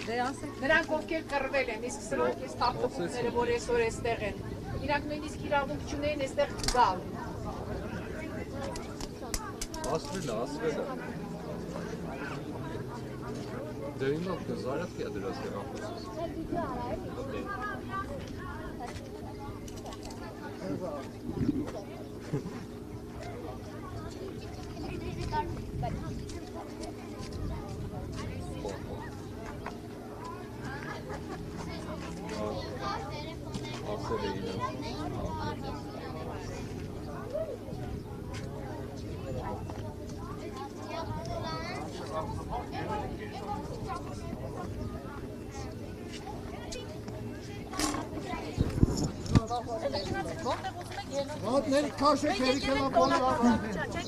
Նրանք ովքեր կռվել են, իսկ սրանք այս թափթփումները, որ այսօր այստեղ են, իրանք նույնիսկ իրավունք չունեն այստեղ գալ։ Ասվել է։ Դե ինքն զարյատքի է դրած հեղափոխությունից։ Ները քաշեք հերիքելապոլը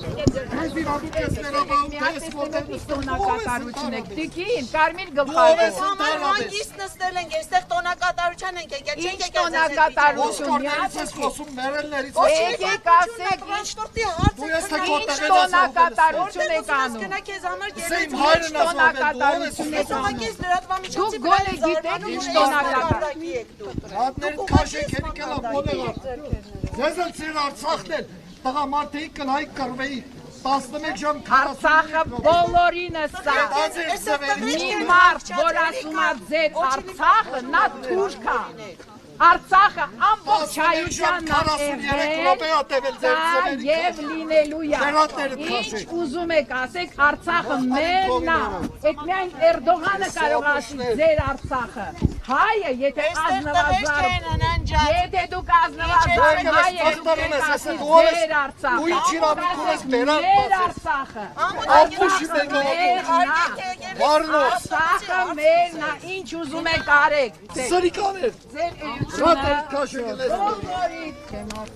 Ես իրավուկեսներաբաղում դես մոտեն Տոնակատարություն եք, տիկին, կարմիր գլխարը։ Ես համար հանգիստ նստել ենք, եստեղ տոնակատարության ենք եկել, չենք եկել տոնակատարություն, Ոսկորներից ես խոսում, մերելներից եկեք ասեք, ինչ տորտի հարց Դու ես թե ինչ կոտեղել ես տոնակատարություն եք անում։ կնա քեզ համար Իմ հայրն տոնակատարություն եք անում։ Ես լրատվամիջոցի Դուք գոնե գիտեք ինչ տոնակատար։ Հատները քաշեք հերիքելապոլը Ձեզ էլ ծիր Արցախն էլ տղամարդեիք կնայիք կրվեի 11 ժամ Արցախը բոլորինը սա։ Մի մարդ, որ ասում է ձեր Արցախը, նա թուրք է։ Արցախը ամբողջ հայությանն է եւ լինելու է։ Ինչ ուզում եք ասեք, Արցախը մերն է։ Այդ միայն Էրդողանը կարող է ասի ձեր Արցախը։ Հայը, եթե ազնվազար, եթե դուք ազնվազար հայ եք, ձեր Արցախը։ Ու ինչ իրավունք ունես բերան Մեր Արցախը։ Արցախը մերն է, ինչ ուզում եք արեք։ Սրիկաներ Ձեր Շատ էլ քաշեք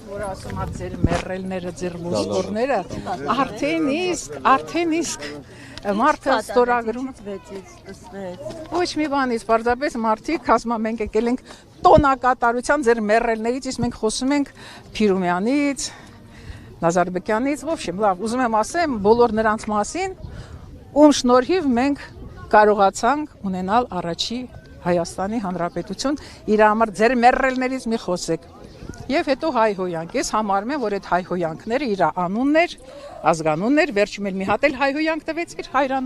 որ ասում է ձեր մեռելները, ձեր ոսկորները, արդեն իսկ մարդը ստորագրում ոչ մի բանից, պարզապես մարդիկ ասում մենք եկել ենք տոնակատարության ձեր մեռելներից, իսկ մենք խոսում ենք Փիրումյանից, Նազարբեկյանից, ոբշեմ, լավ, ուզում եմ ասեմ բոլոր նրանց մասին, ում շնորհիվ մենք կարողացանք ունենալ առաջի Հայաստանի Հանրապետություն, իր համար ձեր մեռելներից մի խոսեք։ Եվ հետո հայհոյանք, ես համարում եմ, որ այդ հայհոյանքները իր անունն էր, ազգանունն էր, վերջում էլ մի հատ էլ հայհոյանք տվեց իր հայրան